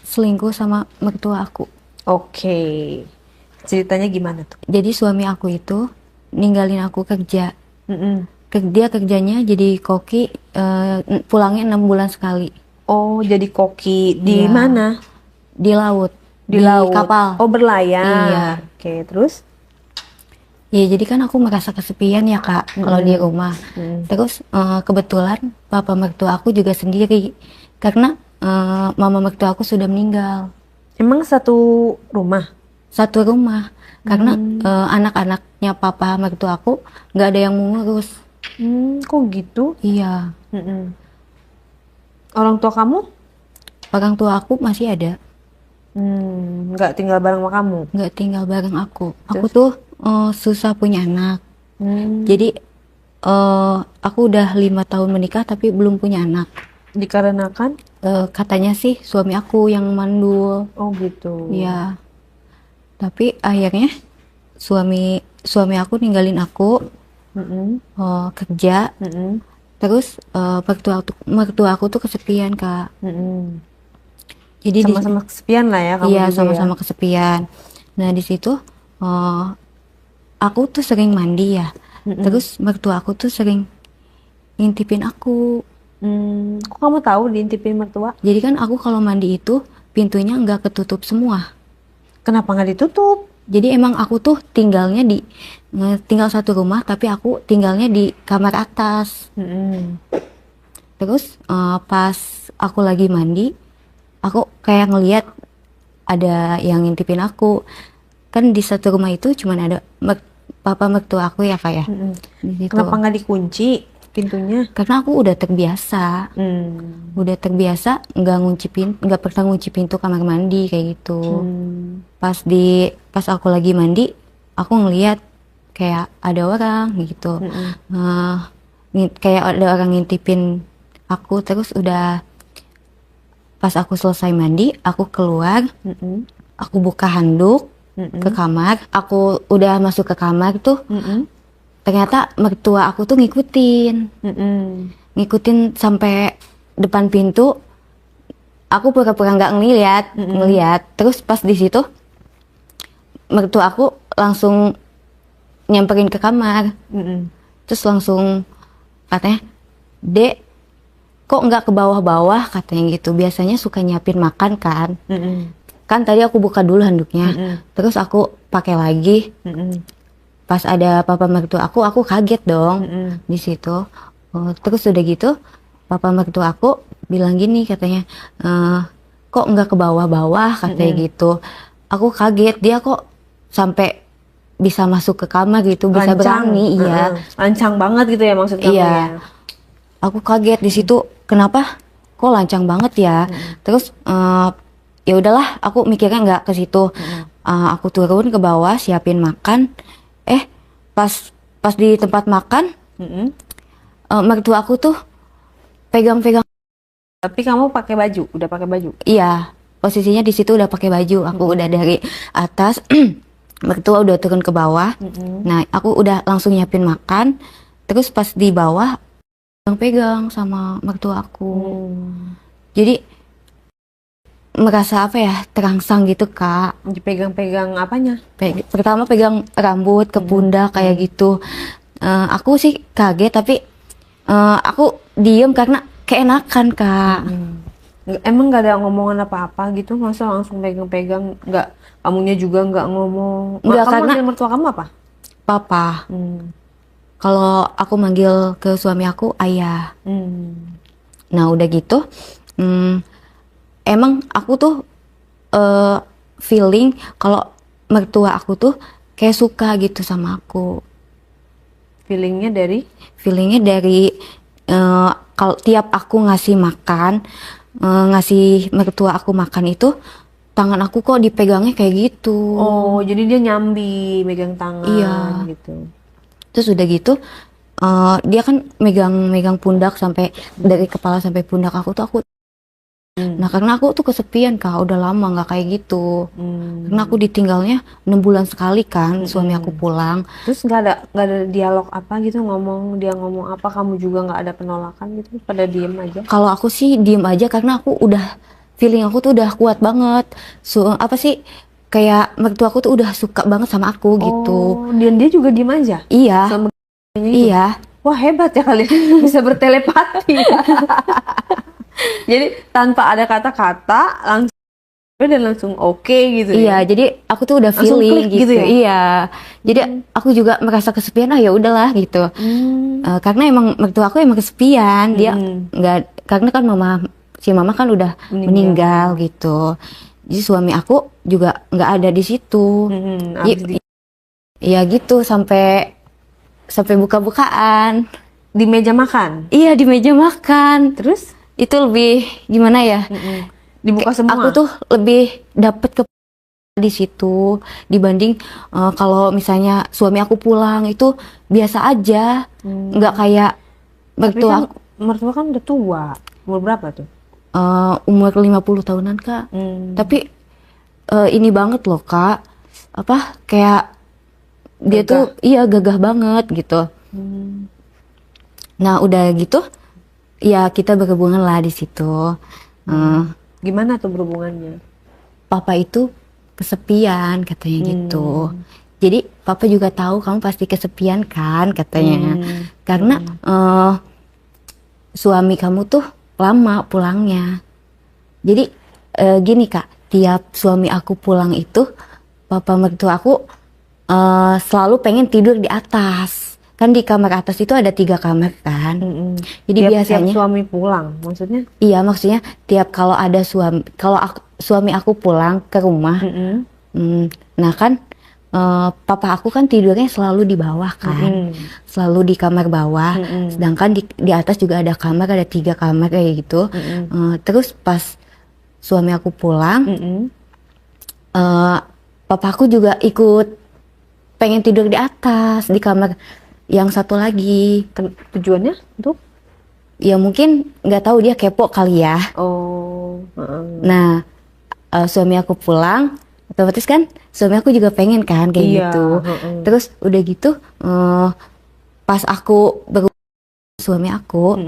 selingkuh sama mertua aku. Oke. Ceritanya gimana tuh? Jadi suami aku itu ninggalin aku kerja. Mm-mm. Dia kerjanya jadi koki, pulangnya 6 bulan sekali. Oh, jadi koki di Iya, mana? di laut, Di di laut. kapal. Oh, berlayar. Iya. Oke, terus? Ya, jadi kan aku merasa kesepian ya Kak, kalau di Mm-mm. rumah. Mm. Terus kebetulan papa mertua aku juga sendiri, karena mama mertua aku sudah meninggal. Emang satu rumah? Satu rumah, karena Hmm. anak-anaknya papa mertua aku nggak ada yang mengurus. Kok gitu? Iya, Mm-mm. Orang tua kamu? orang tua aku masih ada, Nggak tinggal bareng sama kamu. nggak tinggal bareng aku. Aku Terus? tuh susah punya anak. Hmm, Jadi aku udah 5 tahun menikah tapi belum punya anak. dikarenakan? Katanya sih suami aku yang mandul. Oh gitu. Ya, tapi akhirnya suami suami aku ninggalin aku, Mm-mm. kerja. Mm-mm. Terus mertua aku tuh kesepian Kak. Mm-mm. Jadi Sama-sama kesepian lah ya kamu iya, juga ya. sama-sama kesepian. Nah di situ eh, aku tuh sering mandi ya. Mm-mm. Terus mertua aku tuh sering ngintipin aku. Kok kamu tahu diintipin mertua? Jadi kan aku kalau mandi itu pintunya nggak ketutup semua. Kenapa nggak ditutup? Jadi emang aku tuh tinggal satu rumah tapi aku tinggalnya di kamar atas. Mm-mm. Terus pas aku lagi mandi, aku kayak ngelihat ada yang ngintipin aku. Kan di satu rumah itu cuman ada papa mertua aku ya Kak ya. Mm-mm. Di situ. Kenapa nggak dikunci pintunya? Karena aku Hmm. udah terbiasa nggak pernah ngunci pintu kamar mandi kayak gitu. Hmm. Pas aku lagi mandi, aku ngelihat kayak ada orang gitu. Mm-mm. Eh, Kayak ada orang ngintipin aku. Terus udah pas aku selesai mandi, aku keluar, Mm-mm. aku buka handuk ke Mm-mm. kamar. Aku udah masuk ke kamar tuh, Mm-mm. ternyata mertua aku tuh Mm-mm. ngikutin sampai depan pintu. Aku pura-pura nggak Mm-mm. ngeliat. Terus pas di situ mertua aku langsung nyamperin ke kamar. Mm-mm. Terus langsung katanya, "Dek, kok nggak ke bawah-bawah?" katanya gitu. Biasanya suka nyiapin makan kan. Mm-mm. Kan tadi aku buka dulu handuknya. Mm-mm. Terus aku pakai lagi. Mm-mm. Pas ada papa mertua aku kaget dong Mm-mm. di situ. Oh, terus udah gitu, papa mertua aku bilang gini katanya, kok nggak ke bawah-bawah katanya Mm-mm. gitu. Aku kaget dia kok sampai bisa masuk ke kamar gitu, bisa Lancang, berani. heeh. Iya, Lancang banget gitu ya maksud kamu ya. iya. Aku kaget di situ. Kenapa? Kok lancang banget ya? Mm-mm. Terus ya udahlah, aku mikirnya nggak ke situ. Mm-mm. Aku turun ke bawah siapin makan. Eh, pas pas di tempat makan, Mm-mm. mertua aku tuh pegang-pegang. Tapi kamu pakai baju, udah pakai baju. Iya, posisinya di situ udah pakai baju. Aku Mm-mm. udah dari atas, mertua udah turun ke bawah. Mm-mm. Nah, aku udah langsung nyiapin makan. Terus pas di bawah, pegang-pegang sama mertua aku. Hmm. Jadi merasa apa ya, terangsang gitu Kak. Dipegang-pegang apanya? Pertama pegang rambut ke Mm-mm. pundak kayak Mm-mm. gitu. Aku sih kaget tapi aku diem karena keenakan Kak. Mm-mm. Emang nggak ada ngomongan apa-apa gitu? Masa langsung pegang-pegang? Nggak, kamunya juga nggak ngomong. Enggak, Kamu karena manggil mertua kamu apa? papa. Hmm. Kalau aku manggil ke suami aku ayah. Hmm. Nah udah gitu, hmm, emang aku tuh eh, feeling kalau mertua aku tuh kayak suka gitu sama aku. Feelingnya dari? Feelingnya dari kalau tiap aku ngasih makan, ngasih mertua aku makan itu, tangan aku kok dipegangnya kayak gitu. Oh, jadi dia nyambi, megang tangan Iya. gitu. Terus udah gitu, dia kan megang-megang pundak sampai dari kepala sampai pundak aku tuh aku. Hmm. Nah karena aku tuh kesepian Kak, udah lama nggak kayak gitu. Karena aku Hmm. ditinggalnya 6 bulan sekali kan, suami aku Mm-mm. pulang. Terus nggak ada dialog apa gitu, ngomong dia ngomong apa, kamu juga nggak ada penolakan gitu, pada diem aja. Kalau aku sih diem aja karena aku udah feeling aku tuh udah kuat banget. Apa sih, kayak mertuaku tuh udah suka banget sama aku gitu. Oh, dan dia juga diem aja Iya, sama itu. iya, Wah, hebat ya kalian bisa bertelepati. Jadi tanpa ada kata-kata langsung dan langsung oke gitu iya. ya. Jadi aku tuh udah Langsung feeling klik gitu ya? Iya. Jadi aku juga merasa kesepian, ya udahlah gitu. Karena emang mertua aku emang kesepian, dia nggak, karena kan si mama kan udah meninggal gitu. Jadi suami aku juga nggak ada di situ. Iya gitu, sampai buka-bukaan Di meja makan. iya, di meja makan. Terus Itu lebih gimana ya, dibuka semua. aku tuh lebih dapet ke di situ dibanding kalau misalnya suami aku pulang itu biasa aja, nggak kayak Tapi mertua kan aku. mertua kan udah tua. Umur berapa tuh? Umur 50 tahunan Kak. Tapi ini banget loh Kak, apa, kayak dia Gagah. tuh iya gagah banget gitu. Nah udah gitu ya kita berhubungan lah di situ. Gimana tuh berhubungannya? Papa itu kesepian katanya gitu. Jadi papa juga tahu kamu pasti kesepian kan katanya. Karena suami kamu tuh lama pulangnya. Jadi gini Kak, tiap suami aku pulang itu papa mertua aku selalu pengen tidur di atas. Kan di kamar atas itu ada 3 kamar kan. Jadi Tiap biasanya suami pulang, maksudnya? iya, maksudnya tiap kalau ada suami aku pulang ke rumah, nah kan papa aku kan tidurnya selalu di bawah kan, selalu di kamar bawah, sedangkan di atas juga ada kamar, ada 3 kamar kayak gitu. Terus pas suami aku pulang, papa aku juga ikut pengen tidur di atas di kamar yang satu lagi. Tujuannya untuk? Ya mungkin nggak tahu, dia kepo kali ya. Oh. Nah, suami aku pulang, otomatis kan suami aku juga pengen kan kayak Iya, gitu. Terus udah gitu, pas aku suami aku,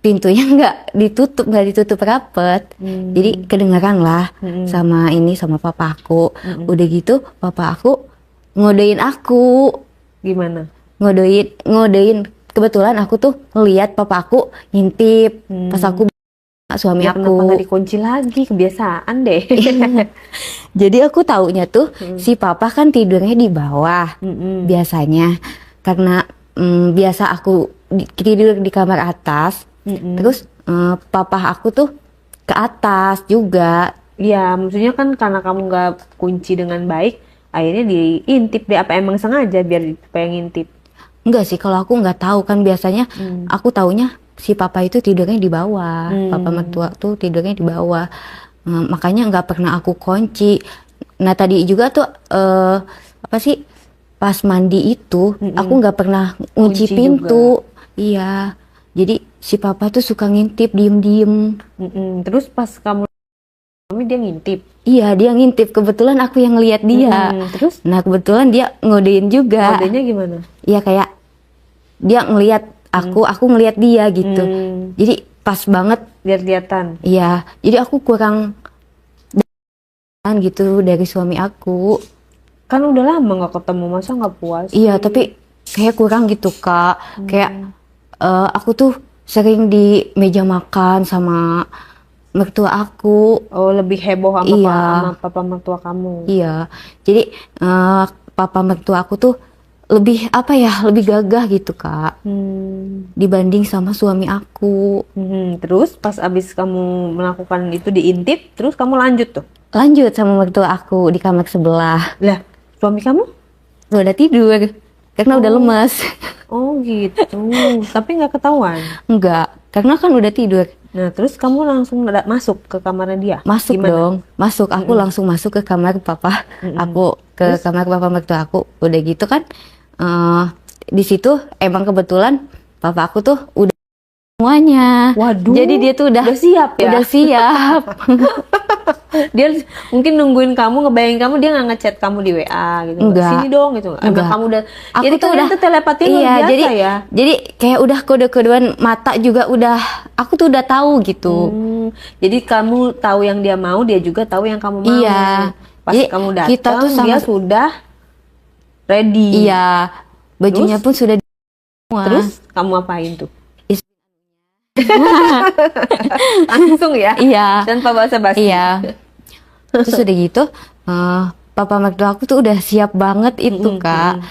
pintunya nggak ditutup rapet. Jadi kedengaran lah sama papa aku. Udah gitu, papa aku ngodein aku. Gimana? Ngodein. Kebetulan aku tuh ngeliat papa aku ngintip pas aku suami Ya, aku. kenapa nggak dikunci lagi? Kebiasaan deh. Jadi aku taunya tuh si papa kan tidurnya di bawah biasanya, karena biasa aku tidur di kamar atas. Terus papa aku tuh ke atas juga. Iya, maksudnya kan karena kamu nggak kunci dengan baik, akhirnya diintip deh. Apa emang sengaja biar pengen ngintip? Enggak sih, kalau aku nggak tahu kan biasanya aku taunya si papa itu tidurnya di bawah, papa mertua tuh tidurnya di bawah. Makanya nggak pernah aku kunci. Nah tadi juga tuh apa sih, pas mandi itu aku nggak pernah kunci pintu. Iya, jadi si papa tuh suka ngintip diem-diem. Terus pas kamu dia ngintip. Iya, dia ngintip. Kebetulan aku yang ngeliat dia. Terus? Nah kebetulan dia ngodein juga. Kodenya gimana? Iya, kayak dia ngeliat aku ngeliat dia gitu. Jadi pas banget. Lihat-lihatan. Iya, jadi aku kurang gitu dari suami aku. Kan udah lama nggak ketemu, masa nggak puas? Iya, tapi kayak kurang gitu Kak. Kayak aku tuh sering di meja makan sama mertua aku. Oh, lebih heboh sama, Iya. sama papa mertua kamu. Iya, jadi papa mertua aku tuh lebih apa ya, lebih gagah gitu Kak, dibanding sama suami aku. Terus pas abis kamu melakukan itu diintip, terus kamu lanjut tuh? Lanjut sama mertua aku di kamar sebelah. Lah, suami kamu? Udah tidur, karena udah lemas. Oh gitu, tapi nggak ketahuan? Enggak, karena kan udah tidur. Nah, terus kamu langsung masuk ke kamarnya dia? Masuk Gimana? dong, masuk. Aku langsung masuk ke kamar papa. Aku ke kamar papa mertua aku. Udah gitu kan, di situ emang kebetulan papa aku tuh udah semuanya. Waduh, jadi dia tuh udah siap ya? Udah siap. Dia mungkin nungguin kamu, ngebayangin kamu, dia nggak ngechat kamu di WA gitu. Enggak. Sini dong gitu. Emang Enggak. kamu udah, Aku jadi tuh kalian udah tuh telepati luar iya, biasa jadi, ya? Jadi kayak udah kode-kodean mata juga udah, aku tuh udah tahu gitu. Jadi kamu tahu yang dia mau, dia juga tahu yang kamu mau. Iya. Pas Jadi kamu kita datang, tuh sama- dia sudah ready. Iya, bajunya Terus? pun sudah semua. Terus kamu apain tuh? Is- Langsung ya? Iya. Tanpa basa-basi. Iya. Terus udah gitu, papa mertua aku tuh udah siap banget itu Kak.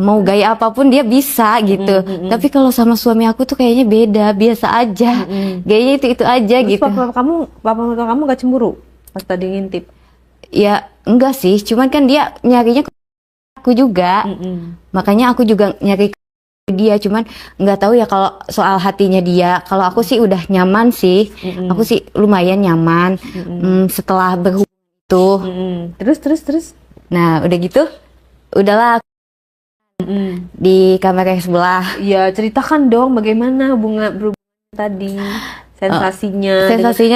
Mau gaya apapun dia bisa gitu. Tapi kalau sama suami aku tuh kayaknya beda, biasa aja. Gayanya itu aja Terus gitu. papa mertua kamu gak cemburu pas tadi ngintip? Ya enggak sih, cuman kan dia nyarinya ke aku juga. Makanya aku juga nyari ke dia, cuman nggak tahu ya kalau soal hatinya dia. Kalau aku sih udah nyaman sih. Aku sih lumayan nyaman setelah berhubungan itu. Terus. Nah, udah gitu, udahlah di kamar yang sebelah. Ya ceritakan dong bagaimana berhubungan tadi, sensasinya,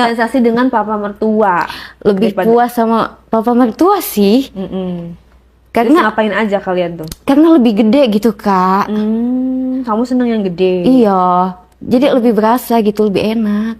sensasi dengan papa mertua. Lebih puas sama papa mertua sih. Terus Karena ngapain aja kalian tuh? karena lebih gede gitu Kak. Kamu seneng yang gede. Iya, jadi lebih berasa gitu, lebih enak.